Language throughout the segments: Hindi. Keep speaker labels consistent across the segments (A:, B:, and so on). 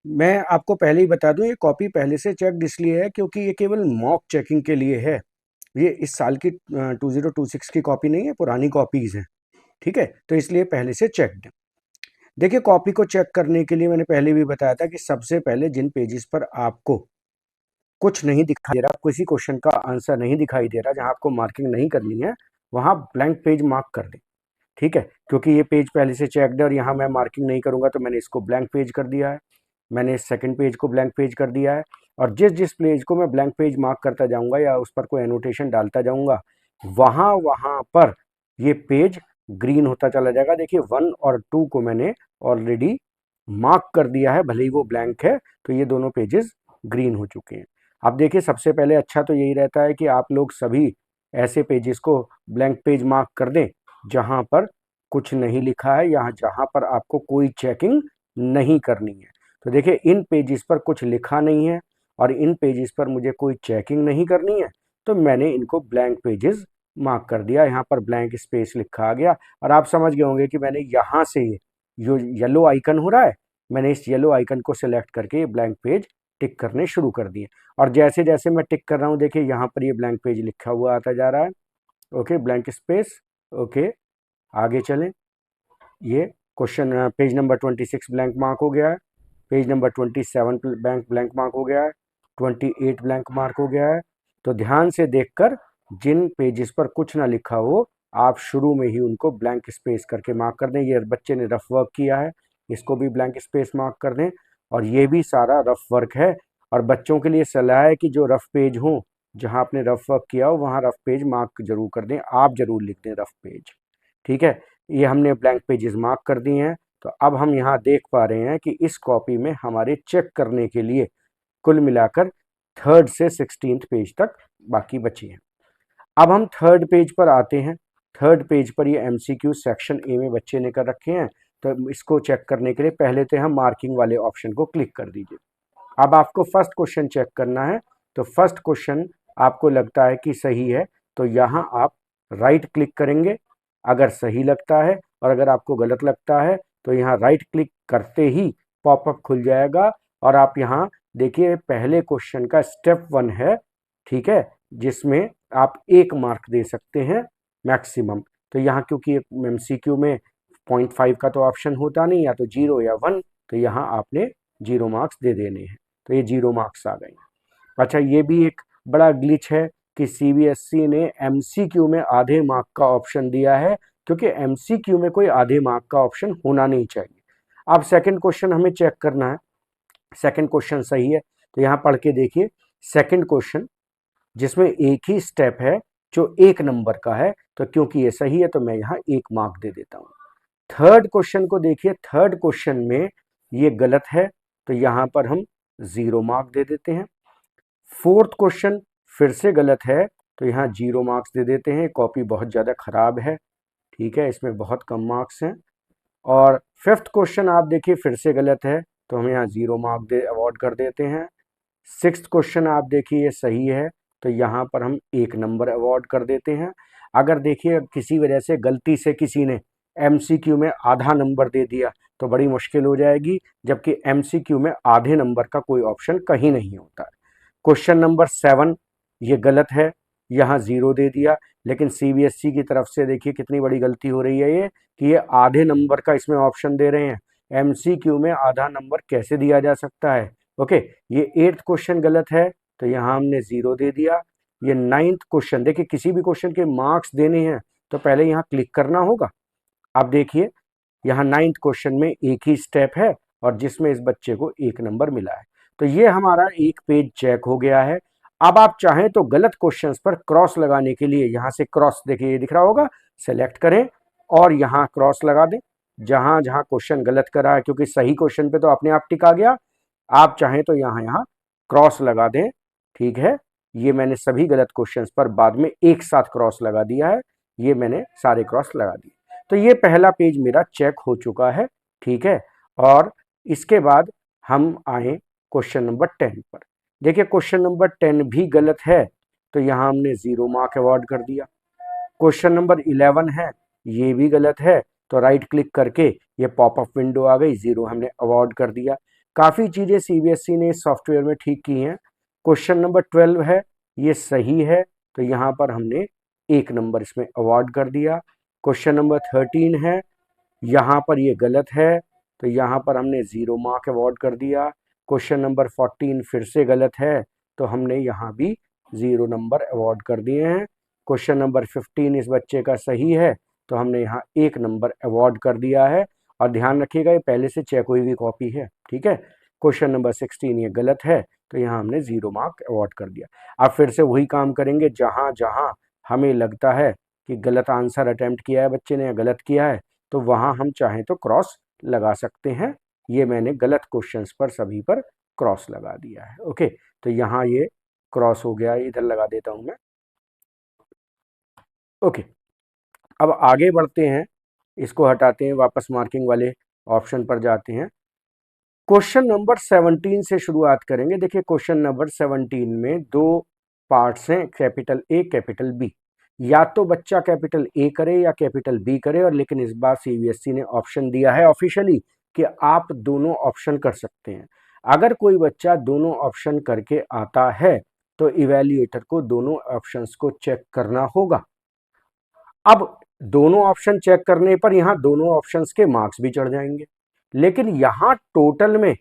A: मैं आपको पहले ही बता दूं, ये कॉपी पहले से चेक्ड इसलिए है क्योंकि ये केवल मॉक चेकिंग के लिए है। ये इस साल की 2026 की कॉपी नहीं है, पुरानी कॉपीज हैं। ठीक है, तो इसलिए पहले से चेक्ड। देखिए, कॉपी को चेक करने के लिए मैंने पहले भी बताया था कि सबसे पहले जिन पेजेस पर आपको कुछ नहीं दिखाई दे रहा, किसी क्वेश्चन का आंसर नहीं दिखाई दे रहा, जहां आपको मार्किंग नहीं करनी है, वहां ब्लैंक पेज मार्क कर दें। ठीक है, क्योंकि ये पेज पहले से चेक्ड है और यहाँ मैं मार्किंग नहीं करूंगा, तो मैंने इसको ब्लैंक पेज कर दिया है। मैंने इस सेकंड पेज को ब्लैंक पेज कर दिया है। और जिस जिस पेज को मैं ब्लैंक पेज मार्क करता जाऊंगा या उस पर कोई एनोटेशन डालता जाऊंगा, वहां वहां पर ये पेज ग्रीन होता चला जाएगा। देखिए, 1 और 2 को मैंने ऑलरेडी मार्क कर दिया है, भले ही वो ब्लैंक है, तो ये दोनों पेजेस ग्रीन हो चुके हैं। अब देखिए, सबसे पहले अच्छा तो यही रहता है कि आप लोग सभी ऐसे पेजेस को ब्लैंक पेज मार्क कर दें जहां पर कुछ नहीं लिखा है, या जहां पर आपको कोई चेकिंग नहीं करनी है। तो देखिए, इन पेजेस पर कुछ लिखा नहीं है और इन पेजेस पर मुझे कोई चेकिंग नहीं करनी है, तो मैंने इनको ब्लैंक पेजेस मार्क कर दिया। यहाँ पर ब्लैंक स्पेस लिखा आ गया और आप समझ गए होंगे कि मैंने यहाँ से जो येलो आइकन हो रहा है, मैंने इस येलो आइकन को सिलेक्ट करके ये ब्लैंक पेज टिक करने शुरू कर दिए। और जैसे जैसे मैं टिक कर रहा हूँ, देखिए यहाँ पर ये ब्लैंक पेज लिखा हुआ आता जा रहा है। Okay, blank space. ओके, आगे चलें। ये question page number 26 blank mark हो गया है। Page number 27 blank blank mark हो गया है। 28 ब्लैंक मार्क हो गया है। तो ध्यान से देखकर, जिन पेजेस पर कुछ ना लिखा हो, आप शुरू में ही उनको ब्लैंक स्पेस करके मार्क कर दें। ये बच्चे ने रफ वर्क किया है, इसको भी ब्लैंक स्पेस मार्क कर दें। और ये भी सारा रफ वर्क है। और बच्चों के लिए सलाह है कि जो रफ पेज हो, जहां आपने रफ वर्क किया हो, वहां रफ पेज मार्क जरूर कर दें, आप जरूर लिख दें रफ पेज। ठीक है, ये हमने ब्लैंक पेजेस मार्क कर दिए हैं। तो अब हम यहाँ देख पा रहे हैं कि इस कॉपी में हमारे चेक करने के लिए कुल मिलाकर 3rd से 16th पेज तक बाकी बचे हैं। अब हम 3rd पेज पर आते हैं। 3rd पेज पर ये एमसीक्यू सेक्शन ए में बच्चे ने कर रखे हैं। तो इसको चेक करने के लिए पहले तो हम मार्किंग वाले ऑप्शन को क्लिक कर दीजिए। अब आपको फर्स्ट क्वेश्चन चेक करना है। तो फर्स्ट क्वेश्चन आपको लगता है कि सही है, तो यहाँ आप राइट क्लिक करेंगे अगर सही लगता है, और अगर आपको गलत लगता है तो यहाँ राइट क्लिक करते ही पॉपअप खुल जाएगा। और आप यहाँ देखिए, पहले क्वेश्चन का स्टेप 1 है। ठीक है, जिसमें आप 1 मार्क दे सकते हैं मैक्सिमम। तो यहाँ क्योंकि एमसीक्यू में 0.5 का तो ऑप्शन होता नहीं, या तो 0 या 1, तो यहाँ आपने 0 मार्क्स दे देने हैं। तो ये 0 मार्क्स आ गए। अच्छा, ये भी एक बड़ा ग्लिच है कि सीबीएसई ने एमसीक्यू में आधे मार्क का ऑप्शन दिया है, क्योंकि एमसीक्यू में कोई आधे मार्क का ऑप्शन होना नहीं चाहिए। अब सेकंड क्वेश्चन हमें चेक करना है। सेकंड क्वेश्चन सही है, तो यहाँ पढ़ के देखिए। सेकंड क्वेश्चन जिसमें एक ही स्टेप है, जो 1 नंबर का है, तो क्योंकि ये सही है तो मैं यहाँ 1 मार्क दे देता हूँ। थर्ड क्वेश्चन को देखिए। थर्ड क्वेश्चन में ये गलत है, तो यहाँ पर हम 0 मार्क दे देते हैं। फोर्थ क्वेश्चन फिर से गलत है, तो यहाँ 0 मार्क्स दे देते हैं। कॉपी बहुत ज़्यादा खराब है। ठीक है, इसमें बहुत कम मार्क्स हैं। और फिफ्थ क्वेश्चन आप देखिए, फिर से गलत है, तो हम यहाँ 0 मार्क दे अवॉर्ड कर देते हैं। सिक्स्थ क्वेश्चन आप देखिए, ये सही है, तो यहाँ पर हम 1 नंबर अवॉर्ड कर देते हैं। अगर देखिए किसी वजह से गलती से किसी ने एमसीक्यू में आधा नंबर दे दिया, तो बड़ी मुश्किल हो जाएगी, जबकि एमसीक्यू में आधे नंबर का कोई ऑप्शन कहीं नहीं होता है। क्वेश्चन नंबर 7 ये गलत है, यहाँ 0 दे दिया। लेकिन सीबीएसई की तरफ से देखिए कितनी बड़ी गलती हो रही है ये, कि ये आधे नंबर का इसमें ऑप्शन दे रहे हैं। एमसीक्यू में आधा नंबर कैसे दिया जा सकता है। ओके, ये 8th क्वेश्चन गलत है, तो यहाँ हमने 0 दे दिया। ये 9th क्वेश्चन, देखिए किसी भी क्वेश्चन के मार्क्स देने हैं तो पहले यहाँ क्लिक करना होगा। अब देखिए, यहाँ 9th क्वेश्चन में एक ही स्टेप है और जिसमें इस बच्चे को 1 नंबर मिला है। तो ये हमारा एक पेज चेक हो गया है। अब आप चाहें तो गलत क्वेश्चंस पर क्रॉस लगाने के लिए यहाँ से क्रॉस, देखिए ये दिख रहा होगा, सेलेक्ट करें और यहाँ क्रॉस लगा दें जहां जहां क्वेश्चन गलत करा है, क्योंकि सही क्वेश्चन पे तो अपने आप टिक आ गया। आप चाहें तो यहाँ यहाँ क्रॉस लगा दें। ठीक है, ये मैंने सभी गलत क्वेश्चंस पर बाद में एक साथ क्रॉस लगा दिया है। ये मैंने सारे क्रॉस लगा दिए। तो ये पहला पेज मेरा चेक हो चुका है। ठीक है, और इसके बाद हम आए क्वेश्चन नंबर 10 पर। देखिए, क्वेश्चन नंबर 10 भी गलत है, तो यहाँ हमने 0 मार्क अवॉर्ड कर दिया। क्वेश्चन नंबर 11 है, ये भी गलत है, तो राइट क्लिक करके ये पॉपअप विंडो आ गई, 0 हमने अवॉर्ड कर दिया। काफ़ी चीज़ें सीबीएसई ने इस सॉफ्टवेयर में ठीक की हैं। क्वेश्चन नंबर 12 है, ये सही है, तो यहाँ पर हमने 1 नंबर इसमें अवार्ड कर दिया। क्वेश्चन नंबर 13 है, यहाँ पर ये गलत है, तो यहाँ पर हमने 0 मार्क अवार्ड कर दिया। क्वेश्चन नंबर 14 फिर से गलत है, तो हमने यहाँ भी 0 नंबर अवार्ड कर दिए हैं। क्वेश्चन नंबर 15 इस बच्चे का सही है, तो हमने यहाँ 1 नंबर अवार्ड कर दिया है। और ध्यान रखिएगा, ये पहले से चेक हुई हुई कॉपी है, ठीक है। क्वेश्चन नंबर 16 ये गलत है, तो यहाँ हमने 0 मार्क अवार्ड कर दिया। अब फिर से वही काम करेंगे, जहाँ जहाँ हमें लगता है कि गलत आंसर अटेम्प्ट किया है बच्चे ने या गलत किया है, तो वहाँ हम चाहें तो क्रॉस लगा सकते हैं। ये मैंने गलत क्वेश्चंस पर सभी पर क्रॉस लगा दिया है। ओके, तो यहाँ ये क्रॉस हो गया, इधर लगा देता हूँ मैं। ओके, अब आगे बढ़ते हैं, इसको हटाते हैं, वापस मार्किंग वाले ऑप्शन पर जाते हैं। क्वेश्चन नंबर 17 से शुरुआत करेंगे। देखिए, क्वेश्चन नंबर 17 में 2 पार्ट्स हैं, कैपिटल ए कैपिटल बी। या तो बच्चा कैपिटल ए करे या कैपिटल बी करे, और लेकिन इस बार सीबीएसई ने ऑप्शन दिया है ऑफिशियली कि आप दोनों ऑप्शन कर सकते हैं। अगर कोई बच्चा दोनों ऑप्शन करके आता है तो इवैल्यूएटर को दोनों ऑप्शंस को चेक करना होगा। अब दोनों ऑप्शन चेक करने पर यहाँ दोनों ऑप्शंस के मार्क्स भी चढ़ जाएंगे, लेकिन यहाँ टोटल में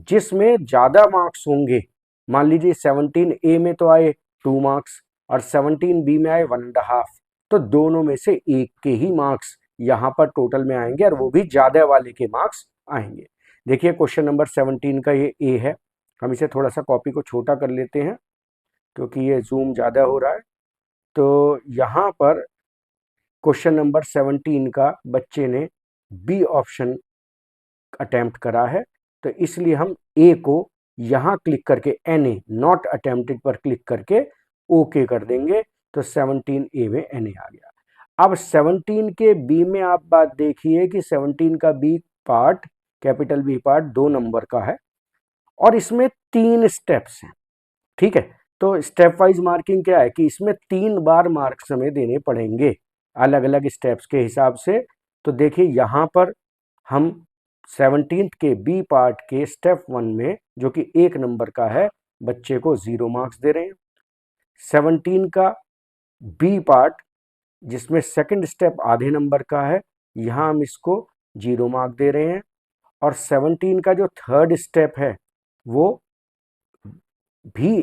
A: जिसमें ज़्यादा मार्क्स होंगे, मान लीजिए 17 ए में तो आए 2 मार्क्स और 17 बी में आए 1.5, तो दोनों में से एक के ही मार्क्स यहाँ पर टोटल में आएंगे और वो भी ज़्यादा वाले के मार्क्स आएंगे। देखिए, क्वेश्चन नंबर 17 का ये ए है। हम इसे थोड़ा सा कॉपी को छोटा कर लेते हैं क्योंकि ये जूम ज़्यादा हो रहा है। तो यहाँ पर क्वेश्चन नंबर 17 का बच्चे ने बी ऑप्शन अटेम्प्ट करा है, तो इसलिए हम ए को यहाँ क्लिक करके NA नॉट अटेम्प्टेड पर क्लिक करके ओके कर देंगे, तो 17 ए में NA आ गया। अब 17 के बी में आप बात देखिए कि 17 का B part, capital B part 2 number का है और इसमें 3 स्टेप्स हैं, ठीक है। तो स्टेप वाइज मार्किंग क्या है कि इसमें 3 बार मार्क्स हमें देने पड़ेंगे अलग अलग स्टेप्स के हिसाब से। तो देखिए, यहाँ पर हम 17 के बी पार्ट के स्टेप 1 में, जो कि 1 नंबर का है, बच्चे को 0 मार्क्स दे रहे हैं। 17 का बी पार्ट जिसमें सेकंड स्टेप आधे नंबर का है, यहाँ हम इसको 0 मार्क दे रहे हैं। और 17 का जो थर्ड स्टेप है वो भी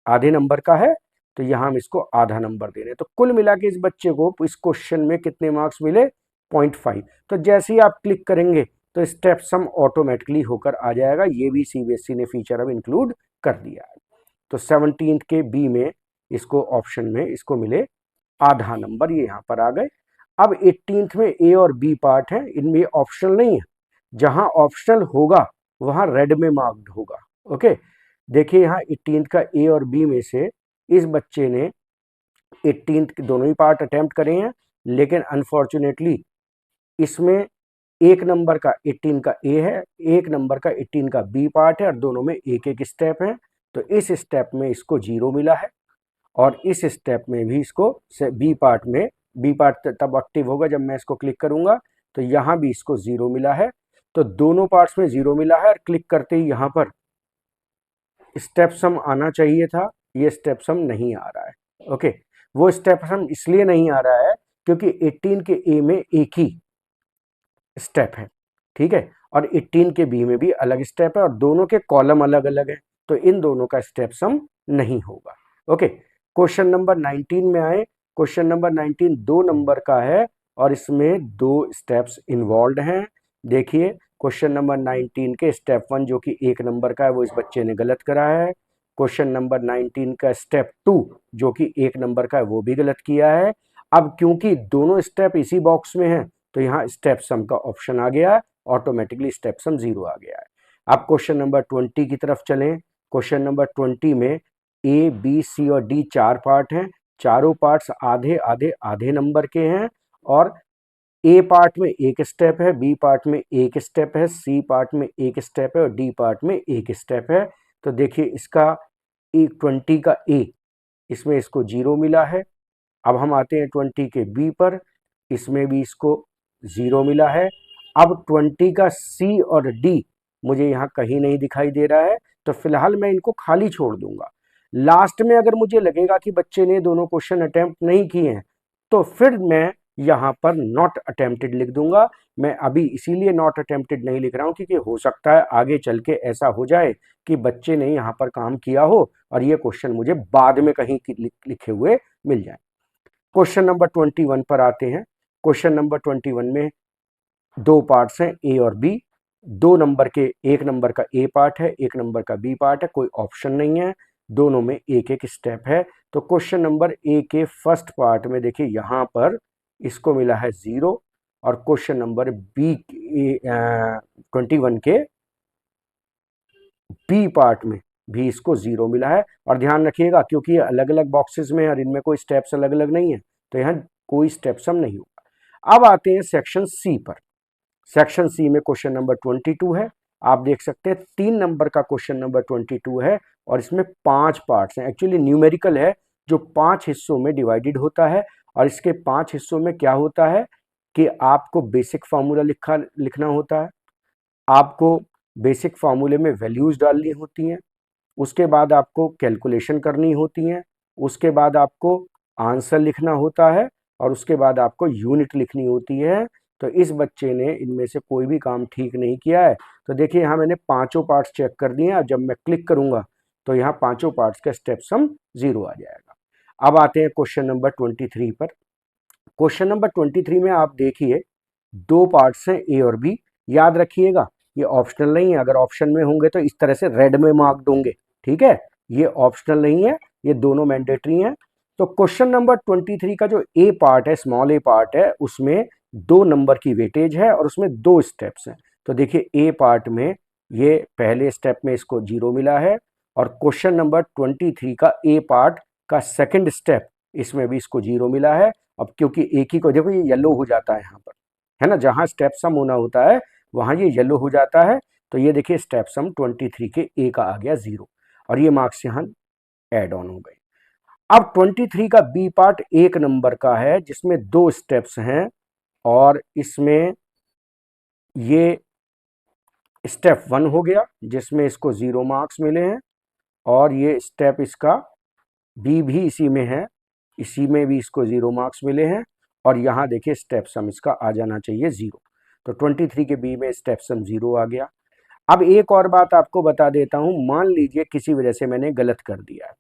A: आधे नंबर का है, तो यहाँ हम इसको आधा नंबर दे रहे हैं। तो कुल मिला के इस बच्चे को इस क्वेश्चन में कितने मार्क्स मिले? 0.5। तो जैसे ही आप क्लिक करेंगे तो स्टेप सम ऑटोमेटिकली होकर आ जाएगा। ये भी सीबीएसई ने फीचर अब इंक्लूड कर दिया है। तो 17 के बी में इसको ऑप्शन में इसको मिले आधा नंबर, ये यहाँ पर आ गए। अब 18th में ए और बी पार्ट है, इनमें ऑप्शनल नहीं है। जहां ऑप्शनल होगा वहां रेड में मार्क्ड होगा। ओके, देखिए यहाँ 18th का ए और बी में से इस बच्चे ने 18th के दोनों ही पार्ट अटेम्प्ट करे हैं, लेकिन अनफॉर्चुनेटली इसमें 1 नंबर का 18 का ए है, 1 नंबर का 18 का बी पार्ट है और दोनों में एक एक स्टेप है। तो इस स्टेप में इसको 0 मिला है और इस स्टेप में भी इसको बी पार्ट में, बी पार्ट तब एक्टिव होगा जब मैं इसको क्लिक करूंगा, तो यहाँ भी इसको 0 मिला है। तो दोनों पार्ट्स में 0 मिला है और क्लिक करते ही यहाँ पर स्टेप सम आना चाहिए था, ये स्टेप सम नहीं आ रहा है। ओके, वो स्टेप सम इसलिए नहीं आ रहा है क्योंकि 18 के ए में एक ही स्टेप है, ठीक है, और 18 के बी में भी अलग स्टेप है और दोनों के कॉलम अलग अलग है, तो इन दोनों का स्टेप सम नहीं होगा। ओके, क्वेश्चन नंबर 19 में आए। क्वेश्चन नंबर 19 2 नंबर का है और इसमें 2 स्टेप्स इन्वॉल्व हैं। देखिए, क्वेश्चन नंबर 19 के स्टेप 1 जो कि 1 नंबर का है वो इस बच्चे ने गलत करा है। क्वेश्चन नंबर 19 का स्टेप 2 जो कि 1 नंबर का है वो भी गलत किया है। अब क्योंकि दोनों स्टेप इसी बॉक्स में हैं, तो यहाँ स्टेप सम का ऑप्शन आ गया, ऑटोमेटिकली स्टेप सम 0 आ गया है। अब क्वेश्चन नंबर 20 की तरफ चलें। क्वेश्चन नंबर 20 में ए बी सी और डी 4 पार्ट हैं, चारों पार्ट्स आधे आधे आधे नंबर के हैं और ए पार्ट में एक स्टेप है, बी पार्ट में एक स्टेप है, सी पार्ट में एक स्टेप है और डी पार्ट में एक स्टेप है। तो देखिए, इसका 20 का ए, इसमें इसको 0 मिला है। अब हम आते हैं 20 के बी पर, इसमें भी इसको 0 मिला है। अब 20 का सी और डी मुझे यहाँ कहीं नहीं दिखाई दे रहा है, तो फिलहाल मैं इनको खाली छोड़ दूंगा। लास्ट में अगर मुझे लगेगा कि बच्चे ने दोनों क्वेश्चन अटेम्प्ट नहीं किए हैं, तो फिर मैं यहाँ पर नॉट अटेम्प्टेड लिख दूंगा। मैं अभी इसीलिए नॉट अटेम्प्टेड नहीं लिख रहा हूँ क्योंकि हो सकता है आगे चल के ऐसा हो जाए कि बच्चे ने यहाँ पर काम किया हो और ये क्वेश्चन मुझे बाद में कहीं लिखे हुए मिल जाए। क्वेश्चन नंबर 21 पर आते हैं। क्वेश्चन नंबर 21 में दो पार्ट्स हैं, ए और बी। दो नंबर के, एक नंबर का ए पार्ट है, एक नंबर का बी पार्ट है, कोई ऑप्शन नहीं है, दोनों में एक एक स्टेप है। तो क्वेश्चन नंबर ए के फर्स्ट पार्ट में देखिए यहाँ पर इसको मिला है 0 और क्वेश्चन नंबर बी 21 के बी पार्ट में भी इसको 0 मिला है। और ध्यान रखिएगा क्योंकि ये अलग अलग बॉक्सेस में है और इनमें कोई स्टेप्स अलग अलग नहीं है, तो यहाँ कोई स्टेप सम नहीं होगा। अब आते हैं सेक्शन सी पर। सेक्शन सी में क्वेश्चन नंबर 22 है। आप देख सकते हैं 3 नंबर का क्वेश्चन नंबर 22 है और इसमें 5 पार्ट्स हैं। एक्चुअली न्यूमेरिकल है जो 5 हिस्सों में डिवाइडेड होता है और इसके 5 हिस्सों में क्या होता है कि आपको बेसिक फार्मूला लिखना होता है, आपको बेसिक फार्मूले में वैल्यूज डालनी होती हैं, उसके बाद आपको कैलकुलेशन करनी होती हैं, उसके बाद आपको आंसर लिखना होता है और उसके बाद आपको यूनिट लिखनी होती है। तो इस बच्चे ने इनमें से कोई भी काम ठीक नहीं किया है। तो देखिए यहाँ मैंने पांचों पार्ट्स चेक कर दिए हैं। जब मैं क्लिक करूंगा तो यहाँ पांचों पार्ट्स का स्टेप सम 0 आ जाएगा। अब आते हैं क्वेश्चन नंबर 23 पर। क्वेश्चन नंबर 23 में आप देखिए दो पार्ट्स हैं, ए और बी। याद रखिएगा ये ऑप्शनल नहीं है, अगर ऑप्शन में होंगे तो इस तरह से रेड में मार्क दूंगे, ठीक है। ये ऑप्शनल नहीं है, ये दोनों मैंडेटरी हैं। तो क्वेश्चन नंबर 23 का जो ए पार्ट है, स्मॉल ए पार्ट है, उसमें 2 नंबर की वेटेज है और उसमें 2 स्टेप्स हैं। तो देखिए ए पार्ट में ये पहले स्टेप में इसको 0 मिला है और क्वेश्चन नंबर 23 का ए पार्ट का सेकंड स्टेप इसमें भी इसको 0 मिला है। अब क्योंकि एक ही को देखो ये येलो हो जाता है यहाँ पर, है ना, जहां स्टेप सम होना होता है वहां ये येलो हो जाता है। तो ये देखिए स्टेप सम 23 के ए का आ गया 0 और ये मार्क्स यहाँ ऐड ऑन हो गए। अब 23 का बी पार्ट 1 नंबर का है जिसमें 2 स्टेप्स हैं और इसमें ये स्टेप 1 हो गया जिसमें इसको 0 मार्क्स मिले हैं और ये स्टेप इसका बी भी इसी में है, इसी में भी इसको 0 मार्क्स मिले हैं और यहाँ देखिए स्टेप सम इसका आ जाना चाहिए 0। तो 23 के बी में स्टेप सम 0 आ गया। अब एक और बात आपको बता देता हूँ, मान लीजिए किसी वजह से मैंने गलत कर दिया है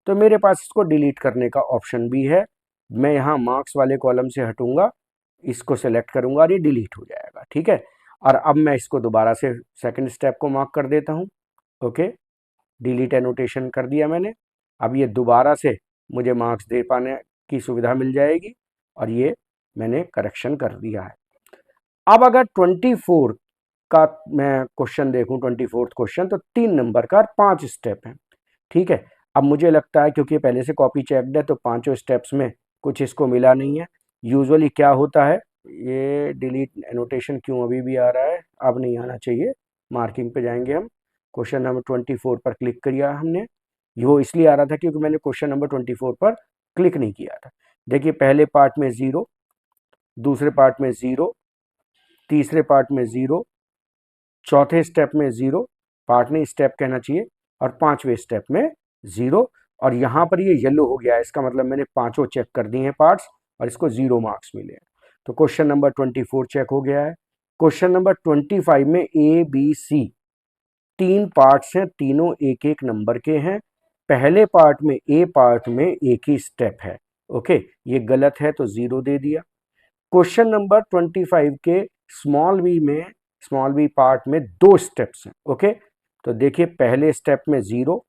A: तो मेरे पास इसको डिलीट करने का ऑप्शन भी है। मैं यहाँ मार्क्स वाले कॉलम से हटूंगा, इसको सेलेक्ट करूंगा और ये डिलीट हो जाएगा, ठीक है। और अब मैं इसको दोबारा से सेकंड स्टेप को मार्क कर देता हूँ। ओके, डिलीट एनोटेशन कर दिया मैंने। अब ये दोबारा से मुझे मार्क्स दे पाने की सुविधा मिल जाएगी और ये मैंने करेक्शन कर दिया है। अब अगर 24 का मैं क्वेश्चन देखूं, 24 क्वेश्चन, तो 3 नंबर का 5 स्टेप है, ठीक है। अब मुझे लगता है क्योंकि पहले से कॉपी चेक्ड है तो पांचों स्टेप्स में कुछ इसको मिला नहीं है। यूजुअली क्या होता है, ये डिलीट एनोटेशन क्यों अभी भी आ रहा है, अब नहीं आना चाहिए। मार्किंग पे जाएंगे हम, क्वेश्चन नंबर 24 पर क्लिक किया हमने। वो इसलिए आ रहा था क्योंकि मैंने क्वेश्चन नंबर 24 पर क्लिक नहीं किया था। देखिए पहले पार्ट में 0, दूसरे पार्ट में 0, तीसरे पार्ट में 0, चौथे स्टेप में 0, पार्ट नहीं स्टेप कहना चाहिए, और पांचवें स्टेप में 0। और यहाँ पर ये येलो हो गया है, इसका मतलब मैंने पांचों चेक कर दिए हैं पार्ट्स और इसको 0 मार्क्स मिले हैं। तो क्वेश्चन नंबर 24 चेक हो गया है। क्वेश्चन नंबर 25 में ए बी सी 3 पार्ट्स हैं, तीनों एक एक नंबर के हैं। पहले पार्ट में ए पार्ट में एक ही स्टेप है। ओके, ये गलत है तो 0 दे दिया। क्वेश्चन नंबर 25 के स्मॉल बी पार्ट में 2 स्टेप्स हैं। ओके, तो देखिए पहले स्टेप में 0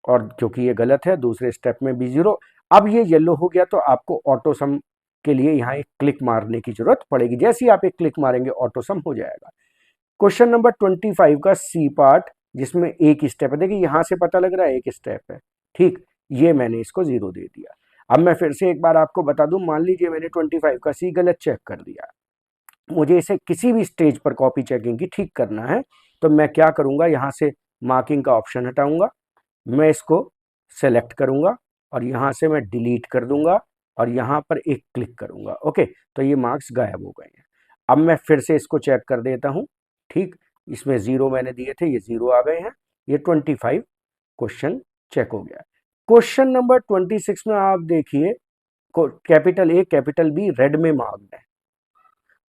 A: और क्योंकि ये गलत है दूसरे स्टेप में भी 0। अब ये येलो हो गया तो आपको ऑटो सम के लिए यहाँ एक क्लिक मारने की जरूरत पड़ेगी। जैसे ही आप एक क्लिक मारेंगे ऑटो सम हो जाएगा। क्वेश्चन नंबर 25 का सी पार्ट जिसमें एक ही स्टेप है, देखिए यहां से पता लग रहा है एक स्टेप है, ठीक, ये मैंने इसको 0 दे दिया। अब मैं फिर से एक बार आपको बता दूं, मान लीजिए मैंने 25 का सी गलत चेक कर दिया, मुझे इसे किसी भी स्टेज पर कॉपी चेकिंग की ठीक करना है, तो मैं क्या करूंगा, यहाँ से मार्किंग का ऑप्शन हटाऊंगा, मैं इसको सेलेक्ट करूंगा और यहाँ से मैं डिलीट कर दूंगा और यहाँ पर एक क्लिक करूंगा। ओके, तो ये मार्क्स गायब हो गए हैं। अब मैं फिर से इसको चेक कर देता हूँ। ठीक, इसमें 0 मैंने दिए थे, ये 0 आ गए हैं। ये 25 क्वेश्चन चेक हो गया। क्वेश्चन नंबर 26 में आप देखिए, capital A capital B red में मार्क्ड है।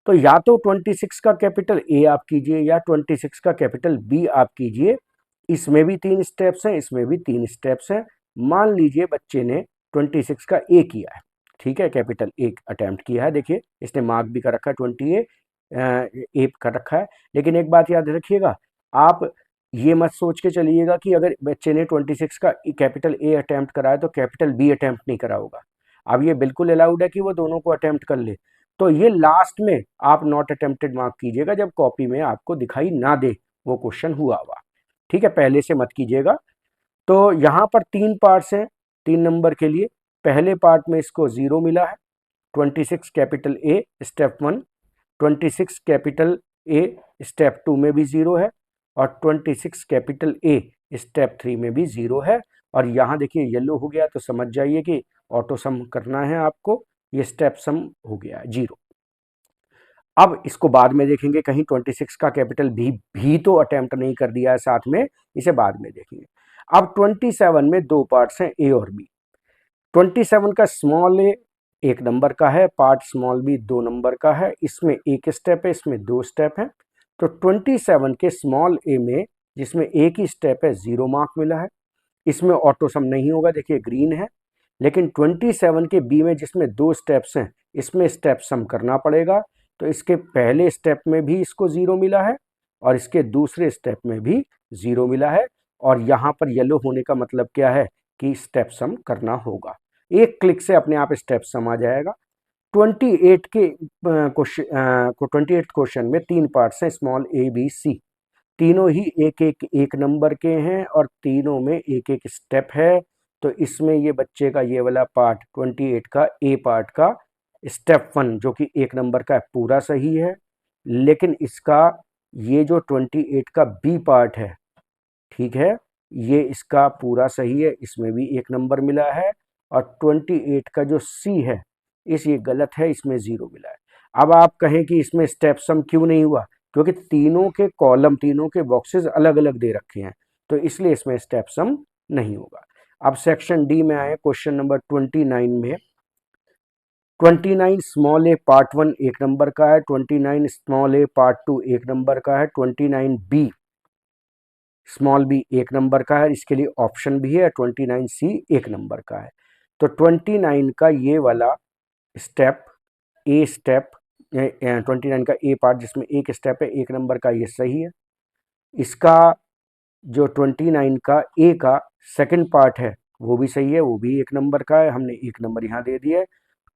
A: तो या तो 26 का कैपिटल ए आप कीजिए या 26 का कैपिटल बी आप कीजिए। इसमें भी 3 स्टेप्स हैं, इसमें भी 3 स्टेप्स हैं। मान लीजिए बच्चे ने 26 का ए किया है, ठीक है, कैपिटल ए अटेम्प्ट किया है। देखिए इसने मार्क भी कर रखा है, 28 ए कर रखा है। लेकिन एक बात याद रखिएगा, आप ये मत सोच के चलिएगा कि अगर बच्चे ने 26 का कैपिटल ए अटेम्प्ट करा है तो कैपिटल बी अटेम्प्ट नहीं करा होगा। अब ये बिल्कुल अलाउड है कि वो दोनों को अटेम्प्ट कर ले। तो ये लास्ट में आप नॉट अटेम्प्टेड मार्क कीजिएगा जब कॉपी में आपको दिखाई ना दे वो क्वेश्चन हुआ हुआ, ठीक है, पहले से मत कीजिएगा। तो यहाँ पर 3 पार्ट्स हैं 3 नंबर के लिए। पहले पार्ट में इसको 0 मिला है, 26 capital a step 1, 26 capital a step 2 में भी 0 है, और 26 कैपिटल ए स्टेप 3 में भी 0 है। और यहाँ देखिए येलो हो गया, तो समझ जाइए कि ऑटो सम करना है आपको। ये स्टेप सम हो गया 0। अब इसको बाद में देखेंगे, कहीं 26 का कैपिटल भी तो अटेम्प्ट नहीं कर दिया है साथ में, इसे बाद में देखेंगे। अब 27 में 2 पार्ट्स हैं, ए और बी। 27 का स्मॉल ए 1 नंबर का है, पार्ट स्मॉल बी 2 नंबर का है। इसमें 1 स्टेप है, इसमें 2 स्टेप है। तो 27 के स्मॉल ए में, जिसमें एक ही स्टेप है, 0 मार्क मिला है। इसमें ऑटो सम नहीं होगा, देखिए ग्रीन है। लेकिन 27 के बी में, जिसमें 2 स्टेप्स हैं, इसमें स्टेप सम करना पड़ेगा। तो इसके पहले स्टेप में भी इसको 0 मिला है, और इसके दूसरे स्टेप में भी 0 मिला है। और यहाँ पर येलो होने का मतलब क्या है कि स्टेप सम करना होगा। एक क्लिक से अपने आप स्टेप सम आ जाएगा। 28 के क्वेश्चन 28 क्वेश्चन में 3 पार्ट्स हैं, स्मॉल ए बी सी। तीनों ही एक नंबर के हैं और तीनों में एक एक स्टेप है। तो इसमें ये बच्चे का ये वाला पार्ट 28 का ए पार्ट का स्टेप 1 जो कि 1 नंबर का है, पूरा सही है। लेकिन इसका ये जो 28 का बी पार्ट है, ठीक है, ये इसका पूरा सही है, इसमें भी 1 नंबर मिला है। और 28 का जो सी है, ये गलत है, इसमें 0 मिला है। अब आप कहें कि इसमें स्टेप सम क्यों नहीं हुआ, क्योंकि तीनों के कॉलम, तीनों के बॉक्सेस अलग अलग दे रखे हैं, तो इसलिए इसमें स्टेप सम नहीं होगा। अब सेक्शन डी में आए, क्वेश्चन नंबर 29 में 29 स्मॉल ए पार्ट 1 1 नंबर का है, 29 स्मॉल ए पार्ट 2 1 नंबर का है, 29 बी स्मॉल बी 1 नंबर का है। इसके लिए ऑप्शन भी है, 29 सी 1 नंबर का है। तो 29 का ये वाला स्टेप, ए स्टेप, 29 का ए पार्ट जिसमें एक स्टेप है 1 नंबर का, ये सही है। इसका जो 29 का ए का सेकंड पार्ट है वो भी सही है, वो भी 1 नंबर का है, हमने 1 नंबर यहाँ दे दिया है।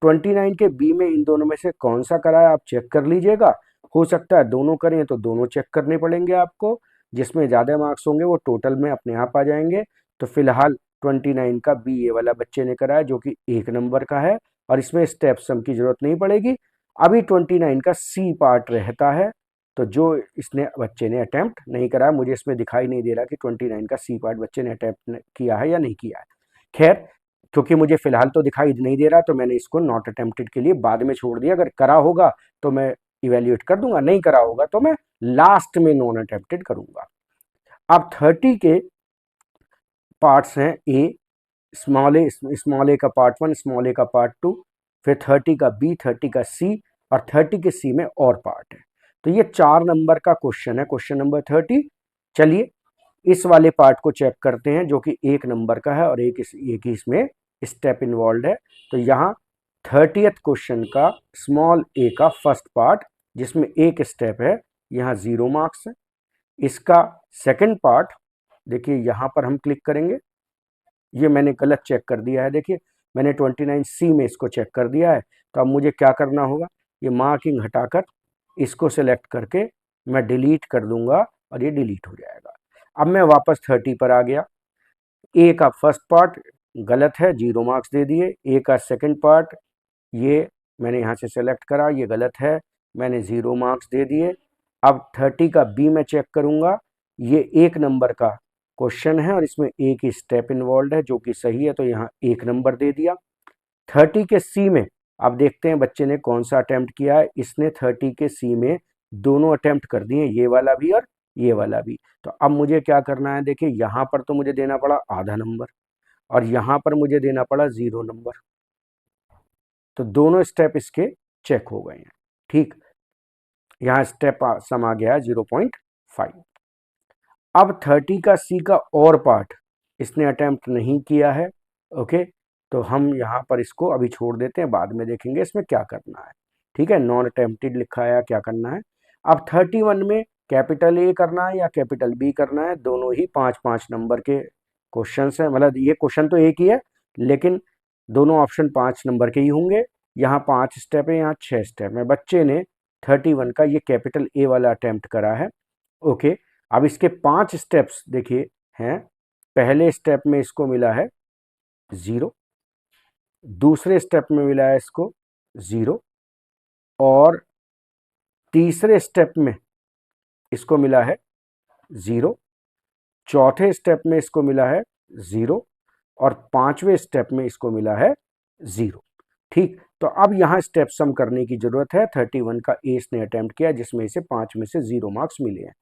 A: 29 के बी में इन दोनों में से कौन सा करा है आप चेक कर लीजिएगा। हो सकता है दोनों करें तो दोनों चेक करने पड़ेंगे आपको, जिसमें ज़्यादा मार्क्स होंगे वो टोटल में अपने आप आ जाएंगे। तो फिलहाल 29 का बी ये वाला बच्चे ने करा है जो कि 1 नंबर का है, और इसमें स्टेप सम की जरूरत नहीं पड़ेगी। अभी 29 का सी पार्ट रहता है, तो जो इसने बच्चे ने अटेम्प्ट नहीं करा, मुझे इसमें दिखाई नहीं दे रहा कि 29 का सी पार्ट बच्चे ने अटेम्प्ट किया है या नहीं किया है। खैर, क्योंकि मुझे फिलहाल तो दिखाई नहीं दे रहा, तो मैंने इसको नॉट अटेम्प्टेड के लिए बाद में छोड़ दिया। अगर करा होगा तो मैं इवेल्युएट कर दूंगा, नहीं करा होगा तो मैं लास्ट में नॉन अटेम्प्टेड करूंगा। अब 30 के पार्ट्स हैं, ए स्मॉल ए का पार्ट 1, स्मॉल ए का पार्ट 2, फिर 30 का बी, 30 का सी, और 30 के सी में और पार्ट है। तो ये 4 नंबर का क्वेश्चन है, क्वेश्चन नंबर 30। चलिए इस वाले पार्ट को चेक करते हैं जो कि 1 नंबर का है और एक ही इसमें स्टेप इन्वॉल्व है। तो यहाँ 30th क्वेश्चन का स्मॉल ए का फर्स्ट पार्ट जिसमें एक स्टेप है, यहाँ 0 मार्क्स है। इसका सेकंड पार्ट देखिए, यहाँ पर हम क्लिक करेंगे, ये मैंने गलत चेक कर दिया है। देखिए मैंने 29C में इसको चेक कर दिया है। तो अब मुझे क्या करना होगा, ये मार्किंग हटाकर इसको सेलेक्ट करके मैं डिलीट कर दूंगा और ये डिलीट हो जाएगा। अब मैं वापस 30 पर आ गया। ए का फर्स्ट पार्ट गलत है, 0 मार्क्स दे दिए। ए का सेकंड पार्ट ये मैंने यहाँ से सेलेक्ट करा, ये गलत है, मैंने 0 मार्क्स दे दिए। अब 30 का बी मैं चेक करूँगा, ये 1 नंबर का क्वेश्चन है और इसमें एक ही स्टेप इन्वॉल्व है जो कि सही है, तो यहाँ 1 नंबर दे दिया। 30 के सी में अब देखते हैं बच्चे ने कौन सा अटेम्प्ट किया है। इसने 30 के सी में दोनों अटेम्प्ट कर दिए, ये वाला भी और ये वाला भी। तो अब मुझे क्या करना है, देखिए यहाँ पर तो मुझे देना पड़ा आधा नंबर और यहाँ पर मुझे देना पड़ा 0 नंबर। तो दोनों स्टेप इसके चेक हो गए हैं। ठीक, यहाँ स्टेप सम आ गया 0.5। अब 30 का सी का और पार्ट इसने अटेम्प्ट नहीं किया है। ओके, तो हम यहाँ पर इसको अभी छोड़ देते हैं, बाद में देखेंगे इसमें क्या करना है। ठीक है, नॉन अटेम्प्टेड लिखा है, क्या करना है। अब 31 में कैपिटल ए करना है या कैपिटल बी करना है, दोनों ही 5-5 नंबर के क्वेश्चन हैं। मतलब ये क्वेश्चन तो एक ही है, लेकिन दोनों ऑप्शन 5 नंबर के ही होंगे। यहाँ 5 स्टेप है, यहाँ 6 स्टेप है। बच्चे ने 31 का ये कैपिटल ए वाला अटेम्प्ट करा है। ओके, अब इसके 5 स्टेप्स देखिए हैं। पहले स्टेप में इसको मिला है 0, दूसरे स्टेप में मिला है इसको 0, और तीसरे स्टेप में इसको मिला है 0, चौथे स्टेप में इसको मिला है 0, और 5वें स्टेप में इसको मिला है 0। ठीक, तो अब यहाँ स्टेप सम करने की जरूरत है। 31 का ए इसने अटेम्प्ट किया, जिसमें इसे 5 में से 0 मार्क्स मिले हैं।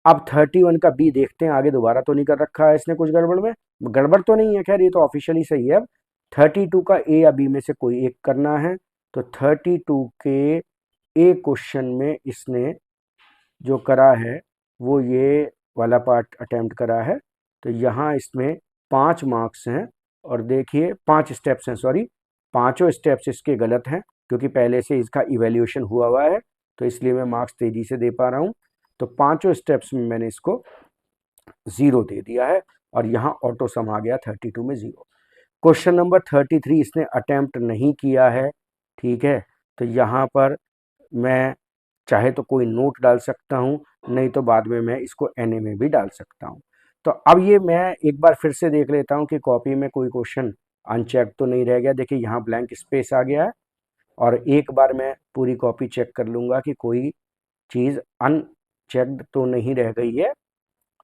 A: अब 31 का बी देखते हैं, आगे दोबारा तो नहीं कर रखा है इसने कुछ गड़बड़ में। गड़बड़ तो नहीं है, खैर ये तो ऑफिशियली सही है। अब 32 का ए या बी में से कोई एक करना है। तो 32 के ए क्वेश्चन में इसने जो करा है वो ये वाला पार्ट अटेम्प्ट करा है। तो यहाँ इसमें 5 मार्क्स हैं, और देखिए 5 स्टेप्स हैं, सॉरी, पांचों स्टेप्स इसके गलत हैं, क्योंकि पहले से इसका इवैल्यूएशन हुआ है, तो इसलिए मैं मार्क्स तेजी से दे पा रहा हूँ। तो पांचों स्टेप्स में मैंने इसको 0 दे दिया है, और यहाँ ऑटो सम आ गया 32 में 0। क्वेश्चन नंबर 33 इसने अटेम्प्ट नहीं किया है। ठीक है, तो यहाँ पर मैं चाहे तो कोई नोट डाल सकता हूँ, नहीं तो बाद में मैं इसको एनए में भी डाल सकता हूँ। तो अब ये मैं एक बार फिर से देख लेता हूँ कि कॉपी में कोई क्वेश्चन अनचेक तो नहीं रह गया। देखिए यहाँ ब्लैंक स्पेस आ गया है, और एक बार मैं पूरी कॉपी चेक कर लूँगा कि कोई चीज़ अनचेक्ड तो नहीं रह गई है।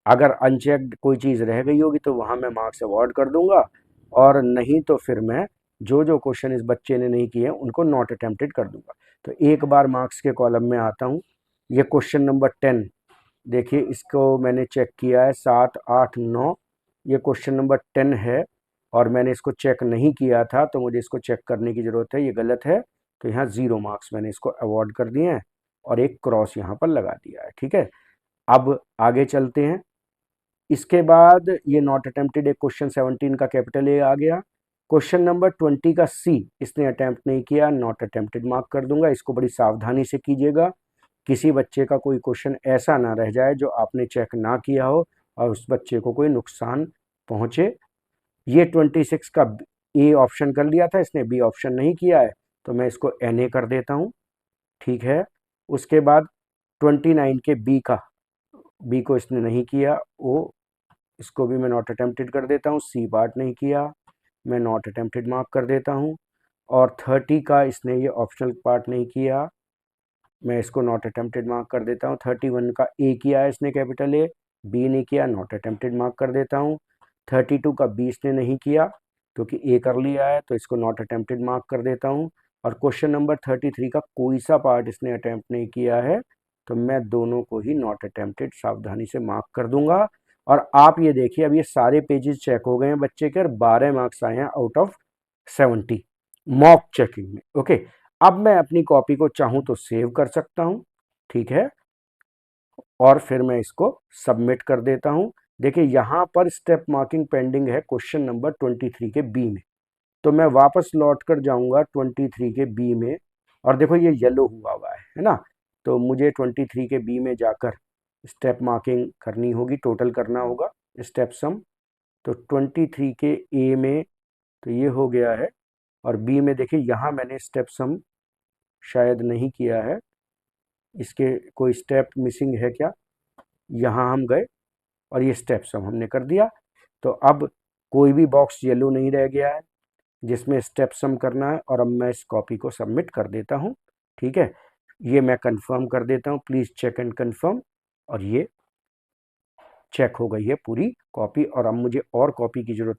A: अगर अनचेक्ड कोई चीज़ रह गई होगी तो वहाँ मैं मार्क्स अवॉर्ड कर दूंगा, और नहीं तो फिर मैं जो जो क्वेश्चन इस बच्चे ने नहीं किए उनको नॉट अटेम्प्टेड कर दूंगा। तो एक बार मार्क्स के कॉलम में आता हूँ। ये क्वेश्चन नंबर 10 देखिए, इसको मैंने चेक किया है 7, 8, 9। ये क्वेश्चन नंबर 10 है, और मैंने इसको चेक नहीं किया था, तो मुझे इसको चेक करने की ज़रूरत है। ये गलत है, तो यहाँ 0 मार्क्स मैंने इसको अवॉर्ड कर दिए हैं, और एक क्रॉस यहाँ पर लगा दिया है। ठीक है, अब आगे चलते हैं। इसके बाद ये नॉट अटेम्प्टेड एक क्वेश्चन 17 का कैपिटल ए आ गया। क्वेश्चन नंबर 20 का सी इसने अटेम्प्ट नहीं किया, नॉट अटेम्प्टेड मार्क कर दूंगा। इसको बड़ी सावधानी से कीजिएगा, किसी बच्चे का कोई क्वेश्चन ऐसा ना रह जाए जो आपने चेक ना किया हो और उस बच्चे को कोई नुकसान पहुंचे। ये 26 का ए ऑप्शन कर लिया था इसने, बी ऑप्शन नहीं किया है, तो मैं इसको एन कर देता हूँ। ठीक है, उसके बाद 29 के बी को इसने नहीं किया, ओ, इसको भी मैं नॉट अटेम्प्टेड कर देता हूँ। सी पार्ट नहीं किया, मैं नॉट अटेम्प्टेड मार्क कर देता हूँ। और 30 का इसने ये ऑप्शनल पार्ट नहीं किया, मैं इसको नॉट अटेम्प्टेड मार्क कर देता हूँ। 31 का ए किया है इसने कैपिटल ए, बी नहीं किया, नॉट अटेम्प्टेड मार्क कर देता हूँ। 32 का बी इसने नहीं किया क्योंकि ए कर लिया है, तो इसको नॉट अटेम्प्टेड मार्क कर देता हूँ। और क्वेश्चन नंबर 33 का कोई सा पार्ट इसने अटेम्प्ट नहीं किया है, तो मैं दोनों को ही नॉट अटेम्प्टेड सावधानी से मार्क कर दूंगा। और आप ये देखिए, अब ये सारे पेजेस चेक हो गए हैं बच्चे के, और 12 मार्क्स आए हैं आउट ऑफ 70 मॉक चेकिंग में। ओके, अब मैं अपनी कॉपी को चाहूं तो सेव कर सकता हूं। ठीक है, और फिर मैं इसको सबमिट कर देता हूं। देखिए यहाँ पर स्टेप मार्किंग पेंडिंग है क्वेश्चन नंबर 23 के बी में, तो मैं वापस लौट कर जाऊंगा 23 के बी में, और देखो ये येलो हुआ है ना, तो मुझे 23 के बी में जाकर स्टेप मार्किंग करनी होगी, टोटल करना होगा स्टेप सम। तो 23 के ए में तो ये हो गया है, और बी में देखिए यहाँ मैंने स्टेप सम शायद नहीं किया है, इसके कोई स्टेप मिसिंग है क्या। यहाँ हम गए और ये स्टेप सम हमने कर दिया, तो अब कोई भी बॉक्स येलो नहीं रह गया है जिसमें स्टेप सम करना है, और अब मैं इस कॉपी को सबमिट कर देता हूँ। ठीक है, ये मैं कंफर्म कर देता हूँ, प्लीज़ चेक एंड कंफर्म, और ये चेक हो गई है पूरी कॉपी। और अब मुझे और कॉपी की ज़रूरत